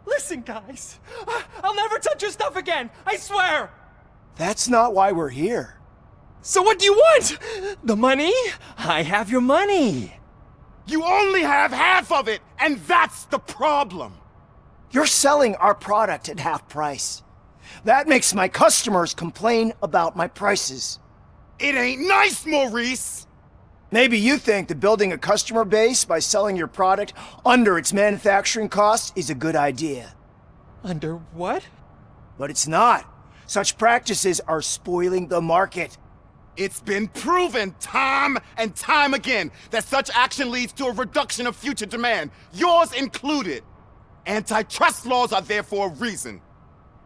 Listen, guys, I'll never touch your stuff again, I swear! That's not why we're here. So what do you want? The money? I have your money. You only have half of it, and that's the problem. You're selling our product at half price. That makes my customers complain about my prices. It ain't nice, Maurice! Maybe you think that building a customer base by selling your product under its manufacturing costs is a good idea. Under what? But it's not. Such practices are spoiling the market. It's been proven time and time again that such action leads to a reduction of future demand, yours included. Antitrust laws are there for a reason.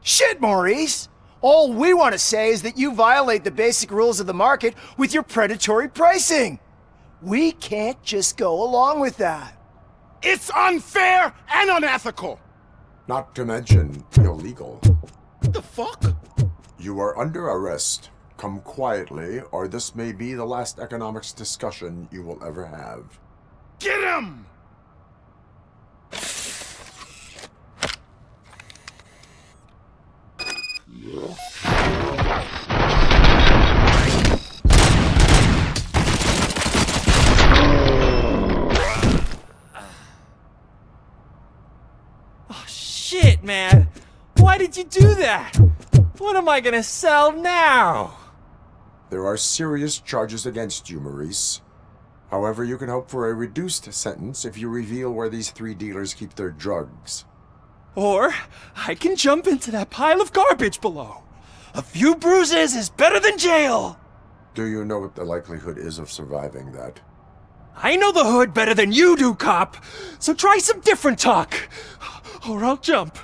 Shit, Maurice! All we want to say is that you violate the basic rules of the market with your predatory pricing. We can't just go along with that. It's unfair and unethical! Not to mention illegal. What the fuck? You are under arrest. Come quietly, or this may be the last economics discussion you will ever have. Get him! Oh, shit, man. Why did you do that? What am I gonna sell now? There are serious charges against you, Maurice. However, you can hope for a reduced sentence if you reveal where these 3 dealers keep their drugs. Or I can jump into that pile of garbage below. A few bruises is better than jail. Do you know what the likelihood is of surviving that? I know the hood better than you do, cop. So try some different talk, or I'll jump.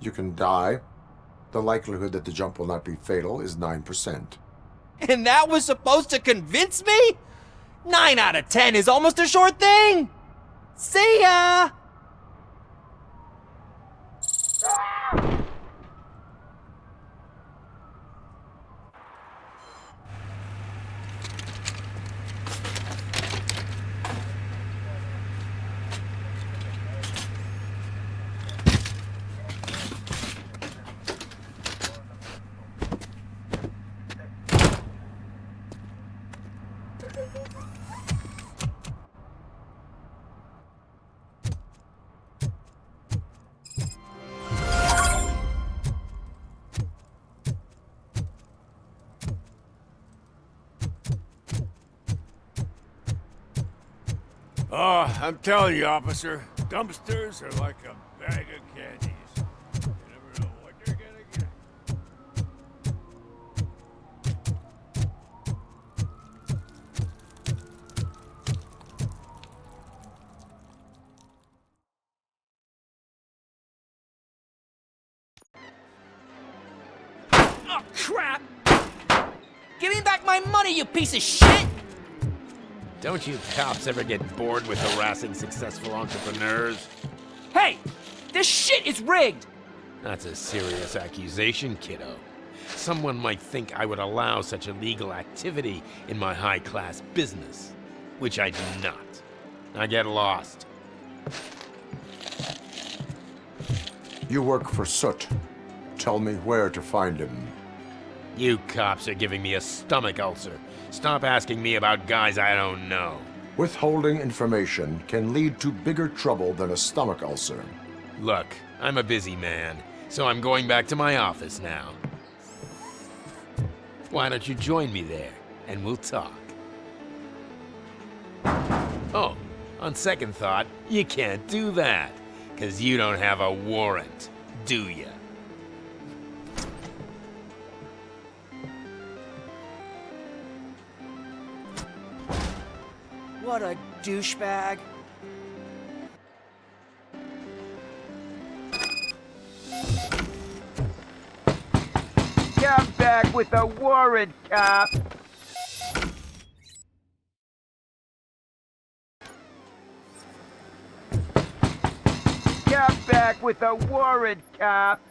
You can die. The likelihood that the jump will not be fatal is 9%. And that was supposed to convince me? 9 out of 10 is almost a sure thing. See ya! Oh, I'm telling you, officer, dumpsters are like a bag of candies. You never know what you're gonna get. Oh, crap! Give me back my money, you piece of shit! Don't you cops ever get bored with harassing successful entrepreneurs? Hey! This shit is rigged! That's a serious accusation, kiddo. Someone might think I would allow such illegal activity in my high-class business, which I do not. I get lost. You work for Soot. Tell me where to find him. You cops are giving me a stomach ulcer. Stop asking me about guys I don't know. Withholding information can lead to bigger trouble than a stomach ulcer. Look, I'm a busy man, so I'm going back to my office now. Why don't you join me there, and we'll talk. Oh, on second thought, you can't do that, 'cause you don't have a warrant, do ya? What a douchebag. Come back with a warrant, cop! Come back with a warrant, cop!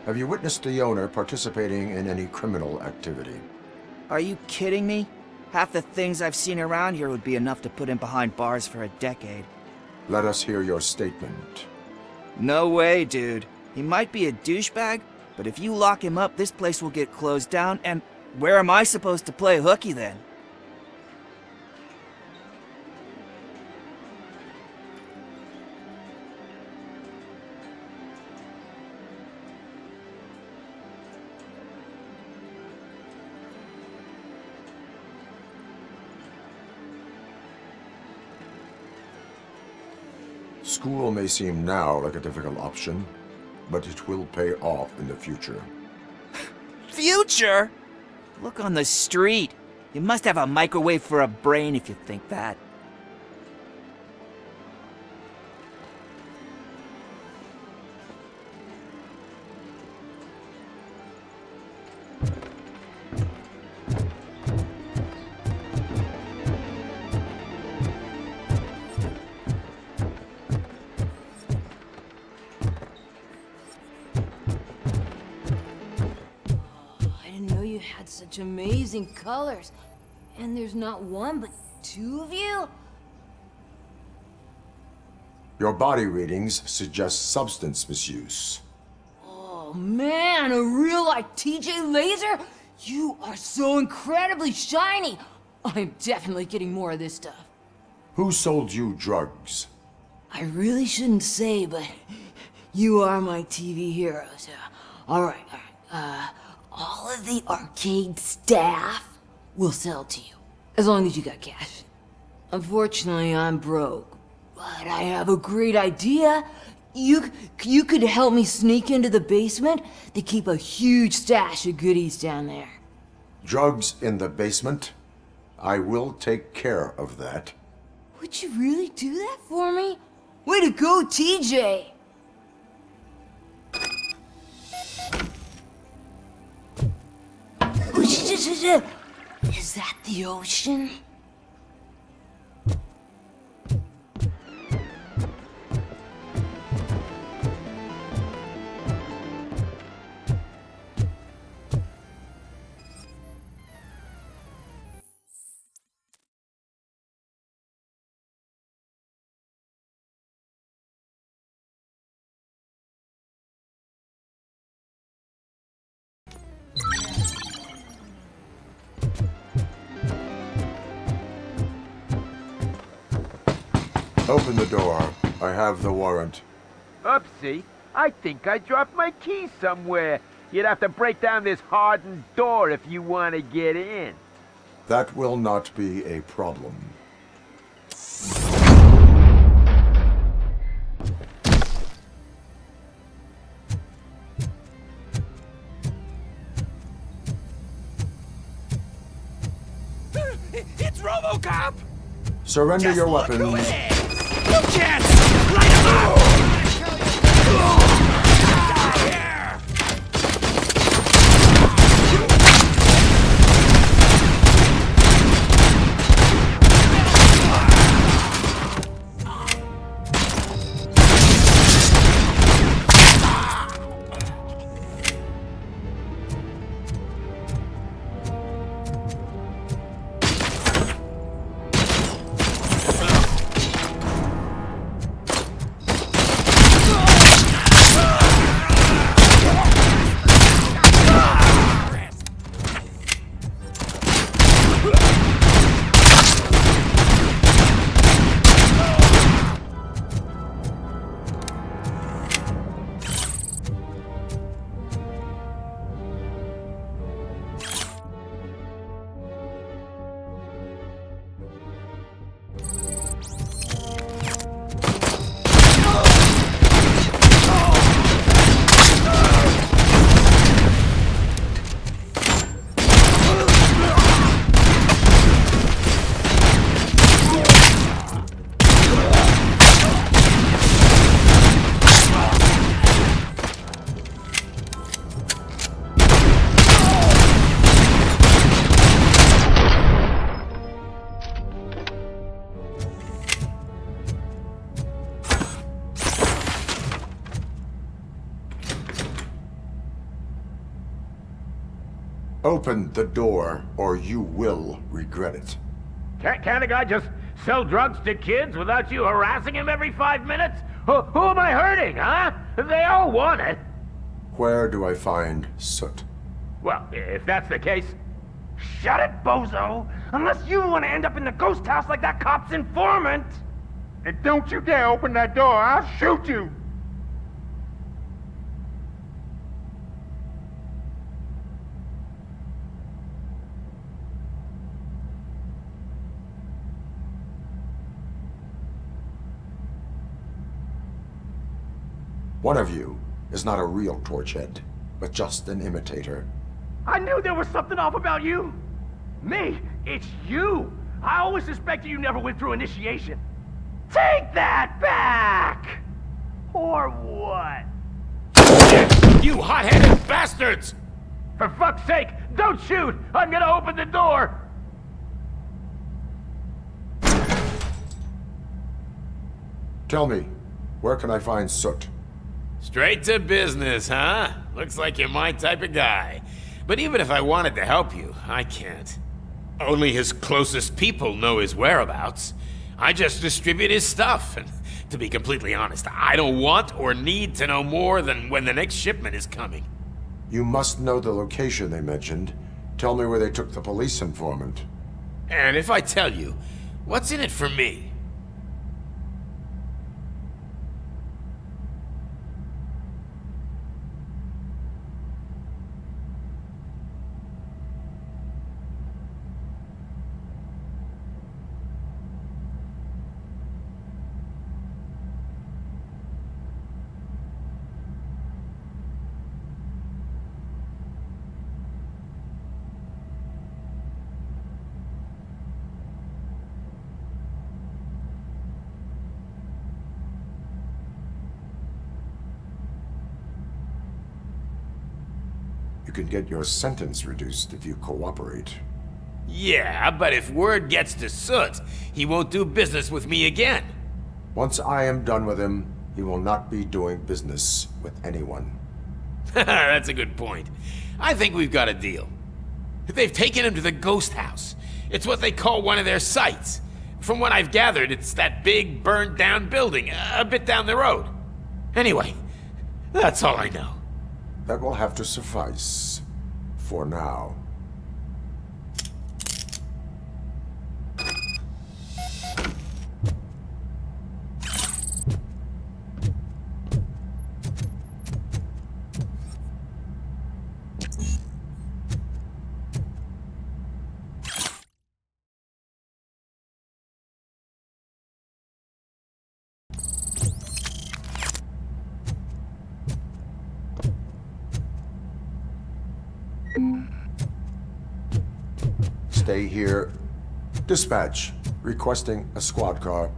Have you witnessed the owner participating in any criminal activity? Are you kidding me? Half the things I've seen around here would be enough to put him behind bars for a decade. Let us hear your statement. No way, dude. He might be a douchebag, but if you lock him up, this place will get closed down, and where am I supposed to play hooky then? School may seem now like a difficult option, but it will pay off in the future. Future? Look on the street. You must have a microwave for a brain if you think that. Had such amazing colors, and there's not one but two of you? Your body readings suggest substance misuse. Oh man, a real like TJ Laser? You are so incredibly shiny! I'm definitely getting more of this stuff. Who sold you drugs? I really shouldn't say, but you are my TV heroes. Alright, all of the arcade staff will sell to you, as long as you got cash. Unfortunately, I'm broke, but I have a great idea. You could help me sneak into the basement. They keep a huge stash of goodies down there. Drugs in the basement? I will take care of that. Would you really do that for me? Way to go, TJ! Is that the ocean? Open the door. I have the warrant. Oopsie. I think I dropped my keys somewhere. You'd have to break down this hardened door if you want to get in. That will not be a problem. It's Robocop! Surrender your Look who weapons. it is! You can't light him up! Die here! Open the door, or you will regret it. Can't a guy just sell drugs to kids without you harassing him every 5 minutes? Who am I hurting, huh? They all want it. Where do I find Soot? Well, if that's the case, shut it, bozo! Unless you want to end up in the ghost house like that cop's informant! And don't you dare open that door, I'll shoot you! One of you is not a real Torchhead, but just an imitator. I knew there was something off about you. Me? It's you. I always suspected you never went through initiation. Take that back! Or what? You hot-headed bastards! For fuck's sake, don't shoot! I'm gonna open the door! Tell me, where can I find Soot? Straight to business, huh? Looks like you're my type of guy. But even if I wanted to help you, I can't. Only his closest people know his whereabouts. I just distribute his stuff, and to be completely honest, I don't want or need to know more than when the next shipment is coming. You must know the location they mentioned. Tell me where they took the police informant. And if I tell you, what's in it for me? You can get your sentence reduced if you cooperate. Yeah, but if word gets to Soot, he won't do business with me again. Once I am done with him, he will not be doing business with anyone. That's a good point. I think we've got a deal. They've taken him to the ghost house. It's what they call one of their sites. From what I've gathered, it's that big, burned-down building, a bit down the road. Anyway, that's all I know. That will have to suffice. For now. Stay here. Dispatch. Requesting a squad car.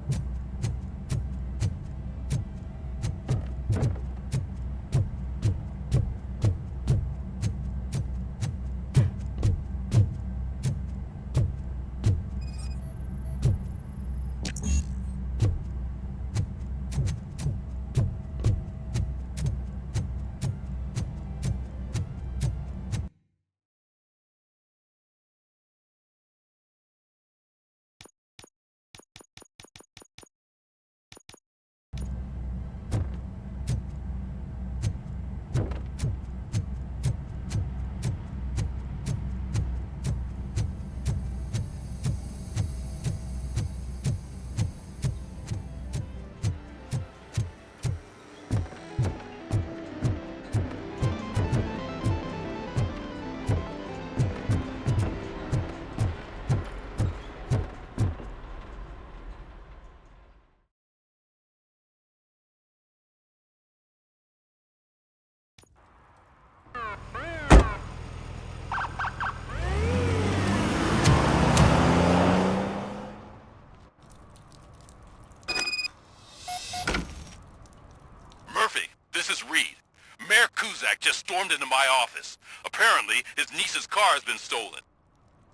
just stormed into my office. Apparently, his niece's car has been stolen.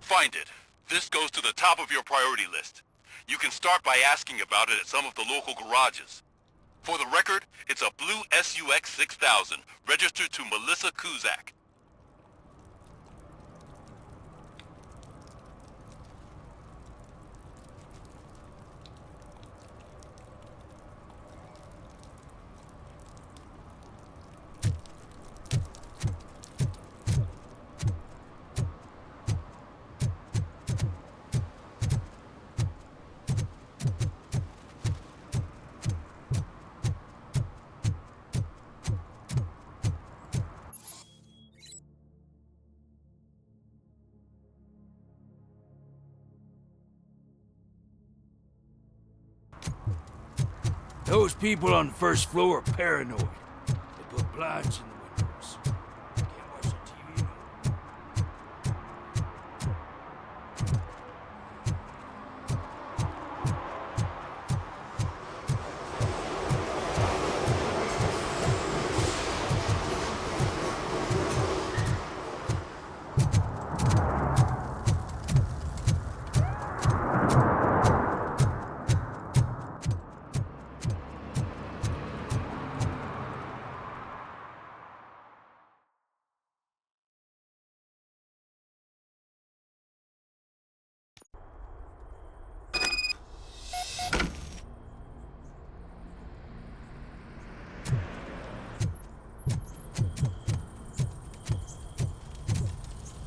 Find it. This goes to the top of your priority list. You can start by asking about it at some of the local garages. For the record, it's a blue SUX 6000, registered to Melissa Kuzak. Those people on the first floor are paranoid. blinds in the windows. Can't watch the TV no more.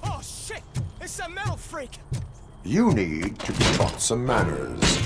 Oh shit! It's a metal freak! You need to be taught some manners.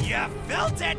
You felt it!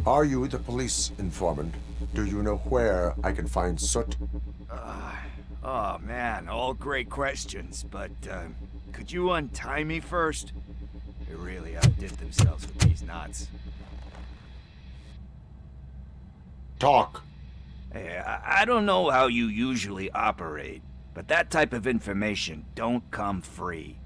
Are you the police informant? Do you know where I can find Soot? Oh man, all great questions, but could you untie me first? They really outdid themselves with these knots. Talk. Hey, I don't know how you usually operate, but that type of information don't come free.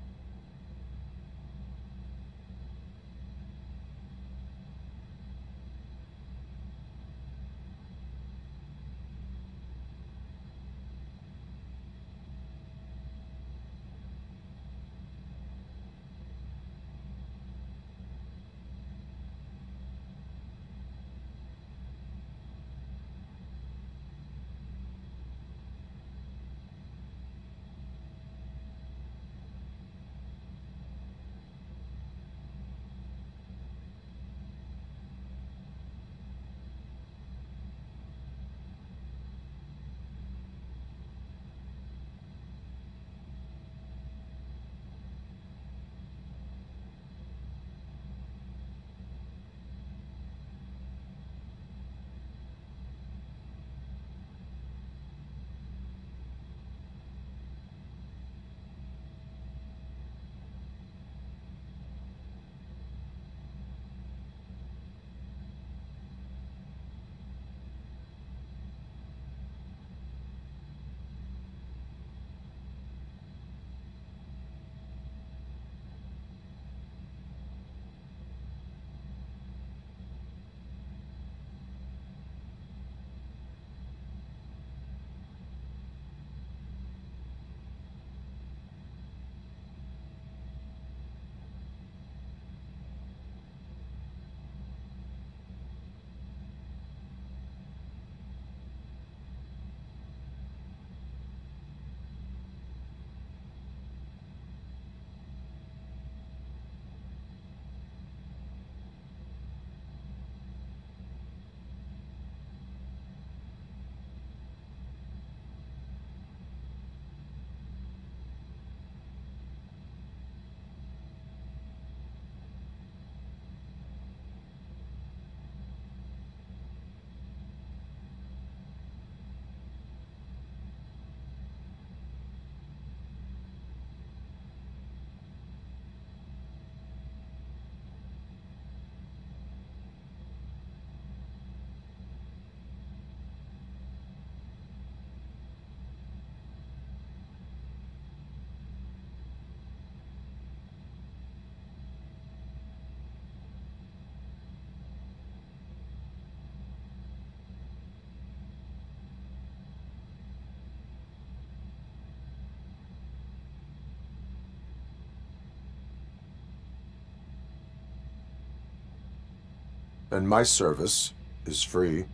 And my service is free.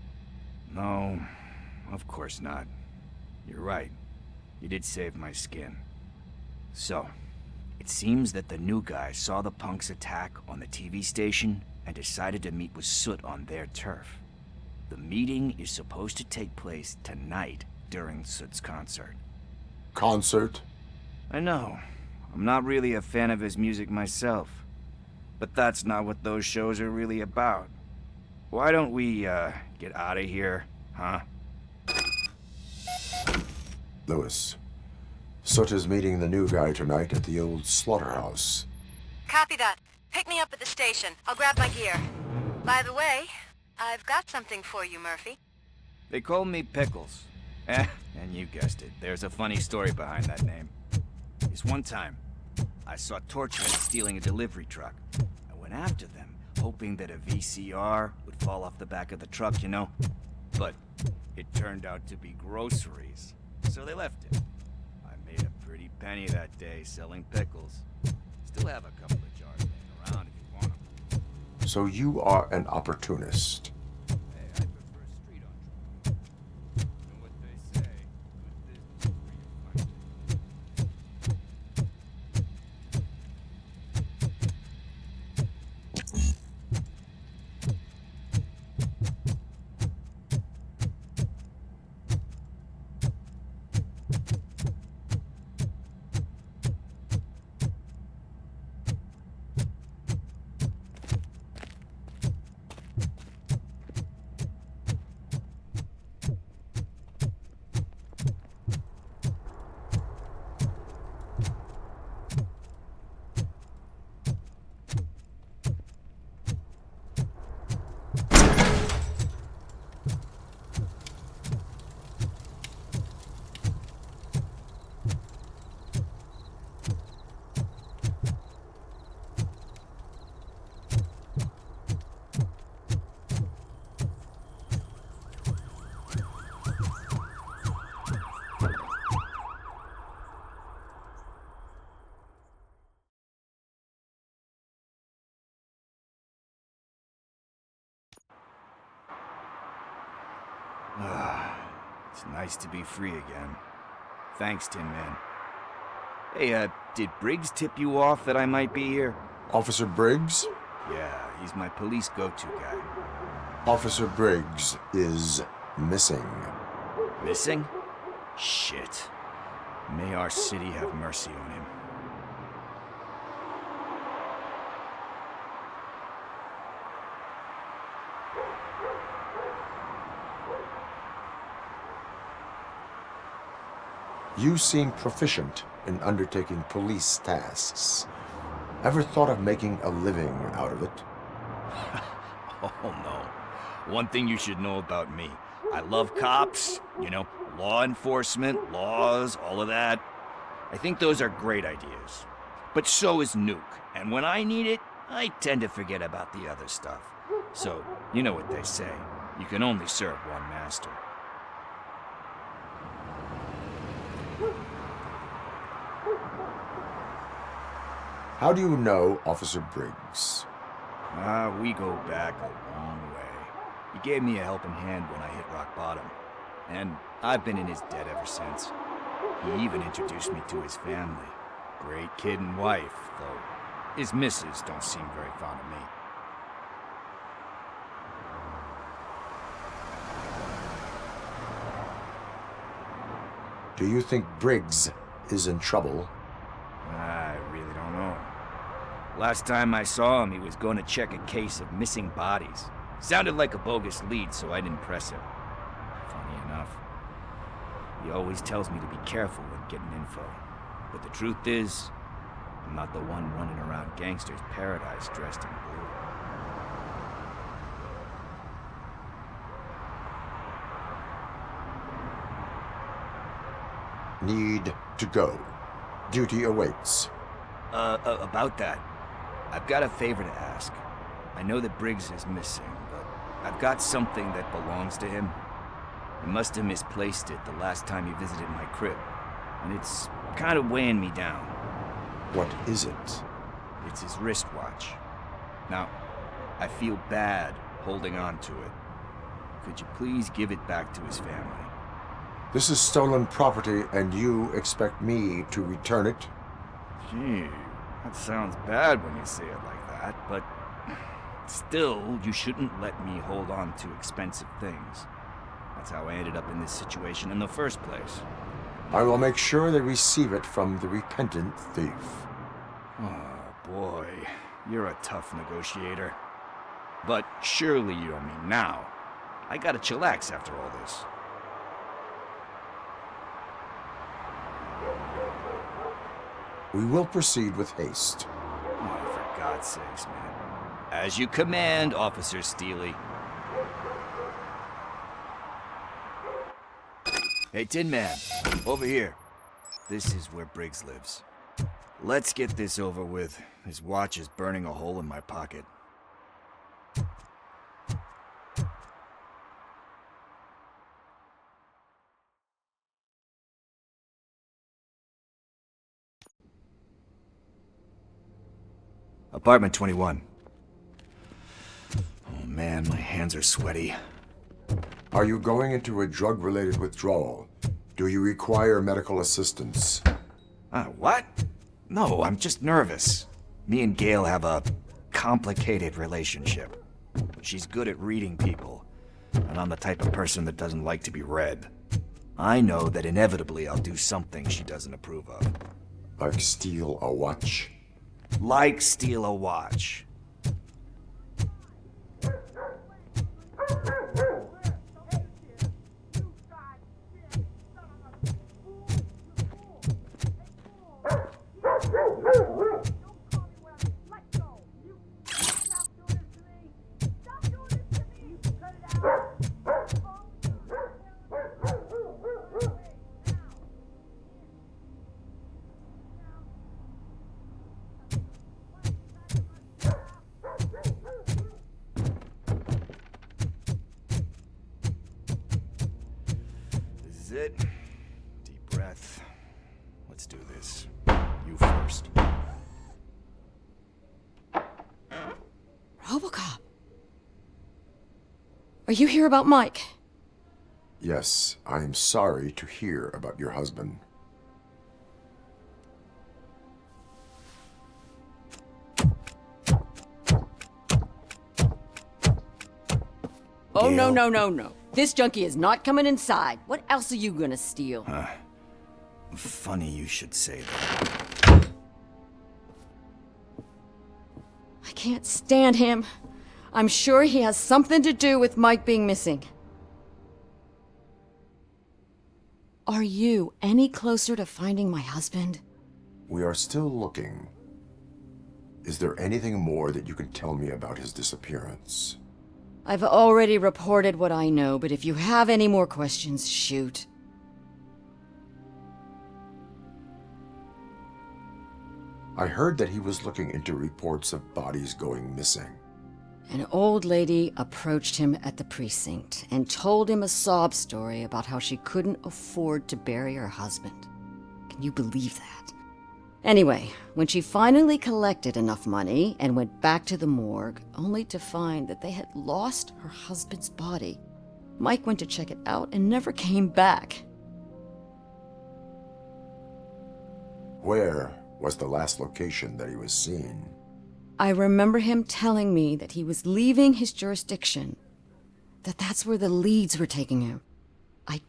No, of course not. You're right. You did save my skin. So, it seems that the new guy saw the punk's attack on the TV station and decided to meet with Soot on their turf. The meeting is supposed to take place tonight during Soot's concert. Concert? I know. I'm not really a fan of his music myself. But that's not what those shows are really about. Why don't we, get out of here, huh? Lewis, Soot is meeting the new guy tonight at the old slaughterhouse. Copy that. Pick me up at the station. I'll grab my gear. By the way, I've got something for you, Murphy. They call me Pickles. And you guessed it, there's a funny story behind that name. This one time, I saw Torchman stealing a delivery truck. I went after them, hoping that a VCR would fall off the back of the truck, you know? But it turned out to be groceries, so they left it. I made a pretty penny that day selling pickles. Still have a couple of jars laying around if you want them. So you are an opportunist. Hey, I prefer street entrepreneurs. You know what they say, good business is where you find it. It's nice to be free again. Thanks, Tin Man. Hey, did Briggs tip you off that I might be here? Officer Briggs? Yeah, he's my police go-to guy. Officer Briggs is missing. Missing? Shit. May our city have mercy on him. You seem proficient in undertaking police tasks. Ever thought of making a living out of it? Oh no. One thing you should know about me. I love cops, law enforcement, laws, all of that. I think those are great ideas. But so is Nuke, and when I need it, I tend to forget about the other stuff. So, you know what they say. You can only serve one master. How do you know Officer Briggs? We go back a long way. He gave me a helping hand when I hit rock bottom. And I've been in his debt ever since. He even introduced me to his family. Great kid and wife, though his missus don't seem very fond of me. Do you think Briggs is in trouble? I really don't know. Last time I saw him, he was going to check a case of missing bodies. Sounded like a bogus lead, so I didn't press him. Funny enough. He always tells me to be careful when getting info. But the truth is, I'm not the one running around gangster's paradise dressed in blue. Need to go. Duty awaits. About that, I've got a favor to ask. I know that Briggs is missing, but I've got something that belongs to him. He must have misplaced it the last time he visited my crib, and it's kind of weighing me down. What is it? It's his wristwatch. Now, I feel bad holding on to it. Could you please give it back to his family? This is stolen property, and you expect me to return it? Gee, that sounds bad when you say it like that, but still, you shouldn't let me hold on to expensive things. That's how I ended up in this situation in the first place. I will make sure they receive it from the repentant thief. Oh, boy. You're a tough negotiator. But surely you don't mean now. I gotta chillax after all this. We will proceed with haste. Oh, for God's sakes, man. As you command, Officer Steely. Hey, Tin Man, over here. This is where Briggs lives. Let's get this over with. His watch is burning a hole in my pocket. Apartment 21. Oh man, my hands are sweaty. Are you going into a drug-related withdrawal? Do you require medical assistance? What? No, I'm just nervous. Me and Gail have a complicated relationship. She's good at reading people, and I'm the type of person that doesn't like to be read. I know that inevitably I'll do something she doesn't approve of. Like steal a watch? Like steal a watch. It. Deep breath. Let's do this. You first. Robocop. Are you here about Mike? Yes, I am sorry to hear about your husband. Oh, Gail. no. This junkie is not coming inside. What else are you gonna steal? Funny you should say that. I can't stand him. I'm sure he has something to do with Mike being missing. Are you any closer to finding my husband? We are still looking. Is there anything more that you can tell me about his disappearance? I've already reported what I know, but if you have any more questions, shoot. I heard that he was looking into reports of bodies going missing. An old lady approached him at the precinct and told him a sob story about how she couldn't afford to bury her husband. Can you believe that? Anyway, when she finally collected enough money and went back to the morgue, only to find that they had lost her husband's body, Mike went to check it out and never came back. Where was the last location that he was seen? I remember him telling me that he was leaving his jurisdiction, that's where the leads were taking him. I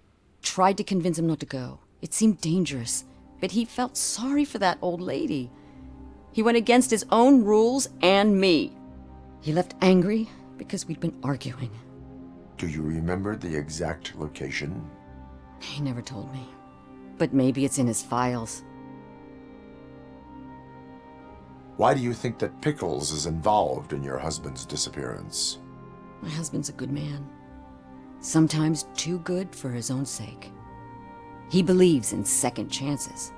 tried to convince him not to go. It seemed dangerous, but he felt sorry for that old lady. He went against his own rules and me. He left angry because we'd been arguing. Do you remember the exact location? He never told me, but maybe it's in his files. Why do you think that Pickles is involved in your husband's disappearance? My husband's a good man. Sometimes too good for his own sake. He believes in second chances,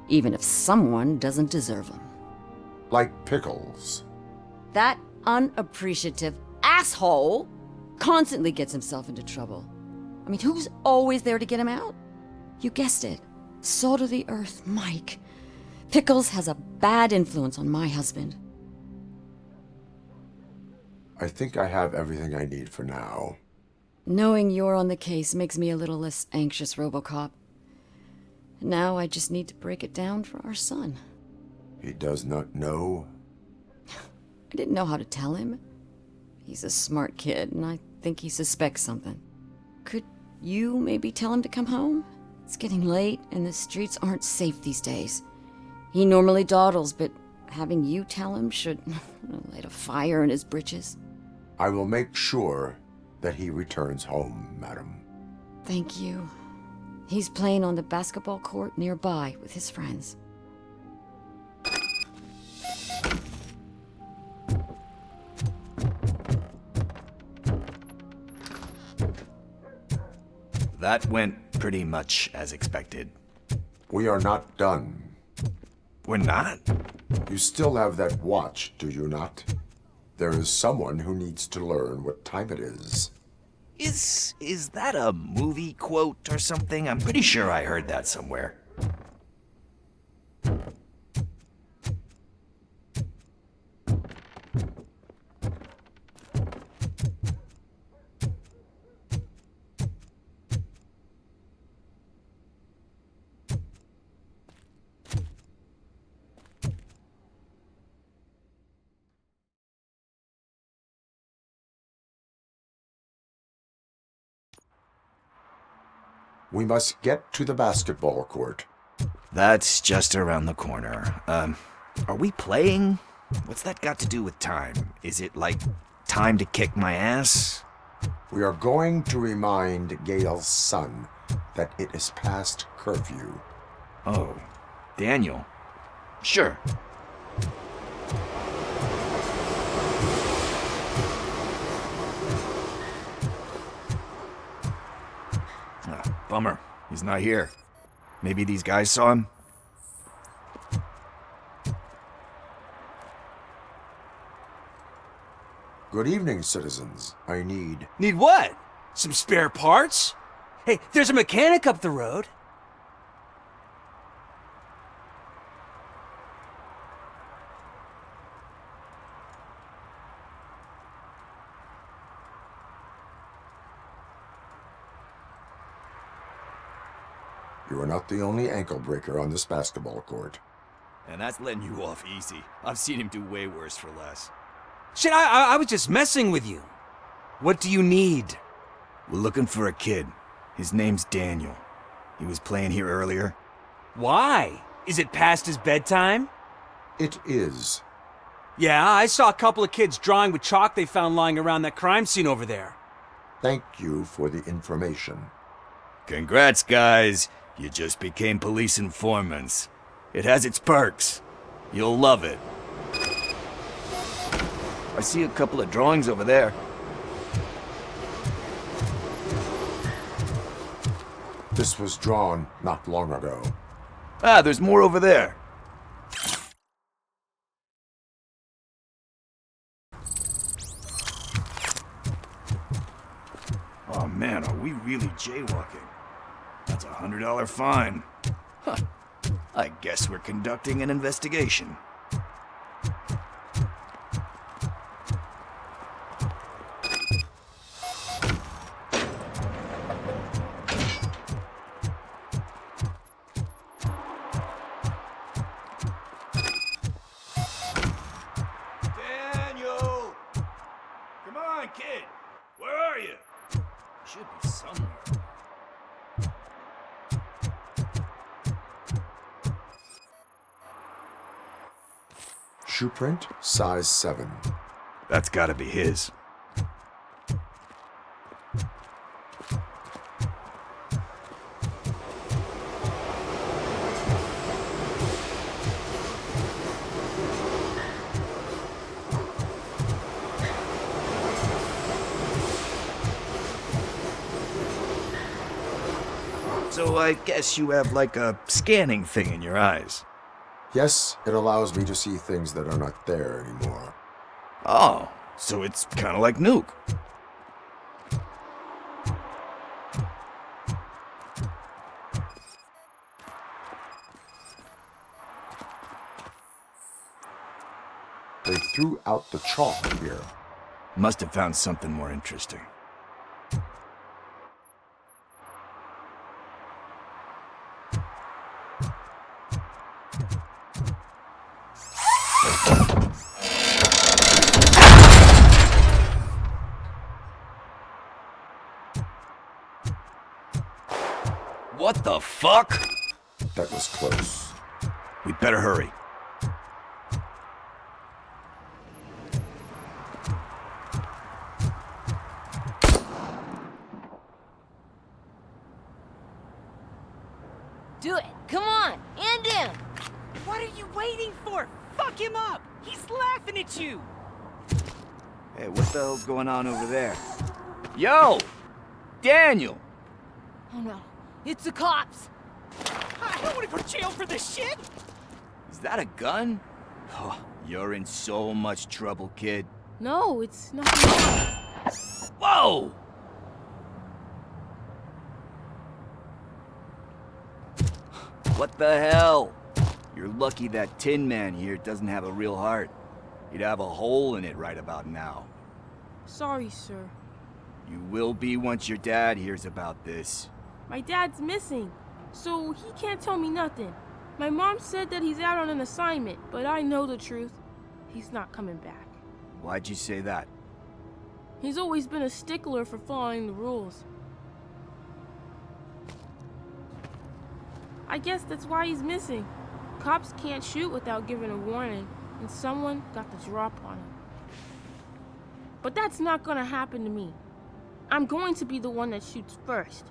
even if someone doesn't deserve them. Like Pickles. That unappreciative asshole constantly gets himself into trouble. I mean, who's always there to get him out? You guessed it. Salt of the earth, Mike. Pickles has a bad influence on my husband. I think I have everything I need for now. Knowing you're on the case makes me a little less anxious, Robocop. Now I just need to break it down for our son. He does not know? I didn't know how to tell him. He's a smart kid, and I think he suspects something. Could you maybe tell him to come home? It's getting late, and the streets aren't safe these days. He normally dawdles, but having you tell him should light a fire in his britches. I will make sure that he returns home, madam. Thank you. He's playing on the basketball court nearby with his friends. That went pretty much as expected. We are not done. We're not? You still have that watch, do you not? There is someone who needs to learn what time it is. Is that a movie quote or something? I'm pretty sure I heard that somewhere. We must get to the basketball court. That's just around the corner. Are we playing? What's that got to do with time? Is it like time to kick my ass? We are going to remind Gail's son that it is past curfew. Oh, Daniel. Sure. Bummer. He's not here. Maybe these guys saw him? Good evening, citizens. I need... Need what? Some spare parts? Hey, there's a mechanic up the road. You are not the only ankle breaker on this basketball court. And that's letting you off easy. I've seen him do way worse for less. Shit, I was just messing with you. What do you need? We're looking for a kid. His name's Daniel. He was playing here earlier. Why? Is it past his bedtime? It is. Yeah, I saw a couple of kids drawing with chalk they found lying around that crime scene over there. Thank you for the information. Congrats, guys. You just became police informants. It has its perks. You'll love it. I see a couple of drawings over there. This was drawn not long ago. Ah, there's more over there. Oh man, are we really jaywalking? That's a $100 fine. Huh. I guess we're conducting an investigation. Daniel! Come on, kid! Where are you? Should be somewhere. Shoe print, size 7. That's gotta be his. So I guess you have like a scanning thing in your eyes. Yes, it allows me to see things that are not there anymore. Oh, so it's kind of like Nuke. They threw out the chalk here. Must have found something more interesting. What the fuck? That was close. We'd better hurry. Do it. Come on. And in. What are you waiting for? Fuck him up! He's laughing at you! Hey, what the hell's going on over there? Yo! Daniel! Oh no. It's the cops. I don't want to go to jail for this shit! Is that a gun? Oh, you're in so much trouble, kid. No, it's not. Whoa! What the hell? You're lucky that Tin Man here doesn't have a real heart. He'd have a hole in it right about now. Sorry, sir. You will be once your dad hears about this. My dad's missing, so he can't tell me nothing. My mom said that he's out on an assignment, but I know the truth. He's not coming back. Why'd you say that? He's always been a stickler for following the rules. I guess that's why he's missing. Cops can't shoot without giving a warning, and someone got the drop on him. But that's not gonna happen to me. I'm going to be the one that shoots first.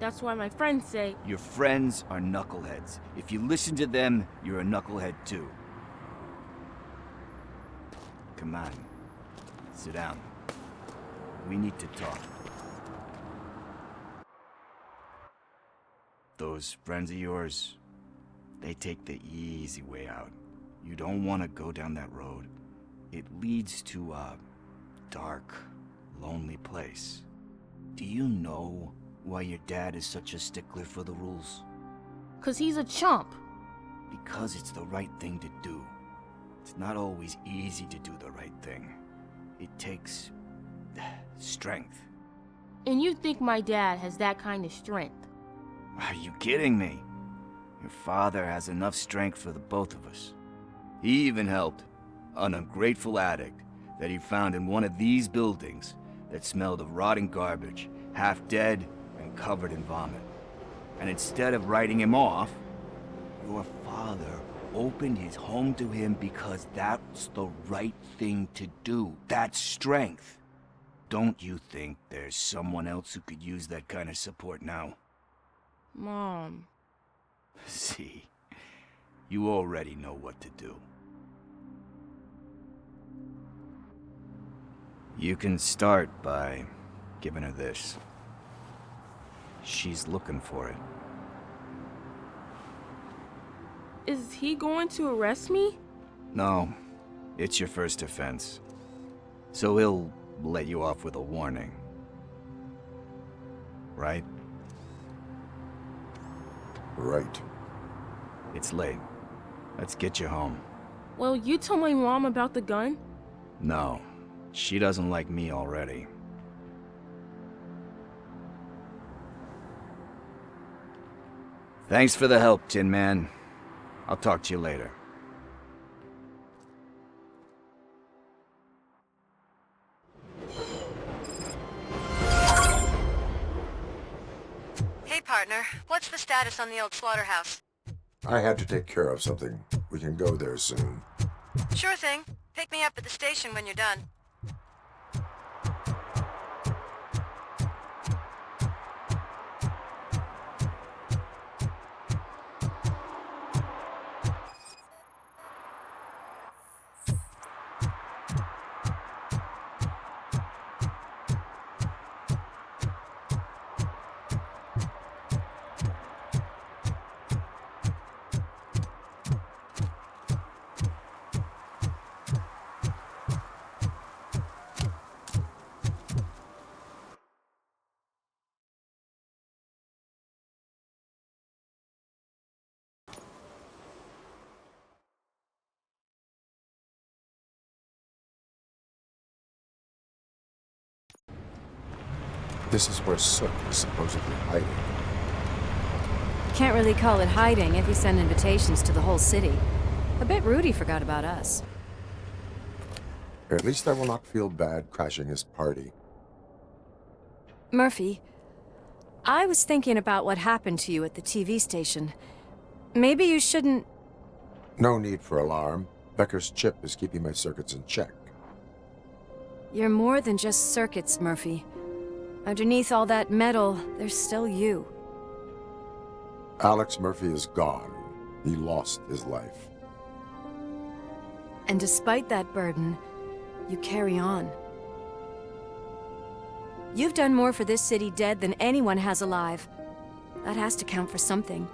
That's why my friends say... Your friends are knuckleheads. If you listen to them, you're a knucklehead too. Come on. Sit down. We need to talk. Those friends of yours, they take the easy way out. You don't want to go down that road. It leads to a dark, lonely place. Do you know why your dad is such a stickler for the rules? 'Cause he's a chump. Because it's the right thing to do. It's not always easy to do the right thing. It takes strength. And you think my dad has that kind of strength? Are you kidding me? Your father has enough strength for the both of us. He even helped an ungrateful addict that he found in one of these buildings that smelled of rotting garbage, half dead and covered in vomit. And instead of writing him off, your father opened his home to him because that's the right thing to do. That's strength. Don't you think there's someone else who could use that kind of support now? Mom. See, you already know what to do. You can start by giving her this. She's looking for it. Is he going to arrest me? No, it's your first offense. So he'll let you off with a warning. Right? Right. It's late. Let's get you home. Well, you told my mom about the gun? No, she doesn't like me already. Thanks for the help, Tin Man. I'll talk to you later. Hey, partner. What's the status on the old slaughterhouse? I had to take care of something. We can go there soon. Sure thing. Pick me up at the station when you're done. This is where Soot is supposedly hiding. Can't really call it hiding if you send invitations to the whole city. I bet Rudy forgot about us. At least I will not feel bad crashing his party. Murphy, I was thinking about what happened to you at the TV station. Maybe you shouldn't... No need for alarm. Becker's chip is keeping my circuits in check. You're more than just circuits, Murphy. Underneath all that metal, there's still you. Alex Murphy is gone. He lost his life. And despite that burden, you carry on. You've done more for this city dead than anyone has alive. That has to count for something.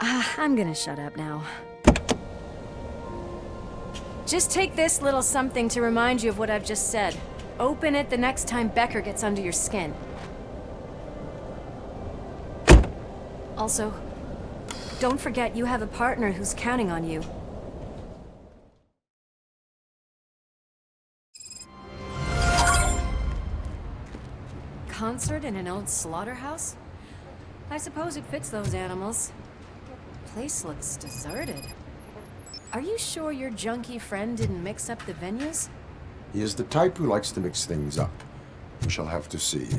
I'm gonna shut up now. Just take this little something to remind you of what I've just said. Open it the next time Becker gets under your skin. Also, don't forget you have a partner who's counting on you. Concert in an old slaughterhouse? I suppose it fits those animals. Place looks deserted. Are you sure your junkie friend didn't mix up the venues? He is the type who likes to mix things up. We shall have to see.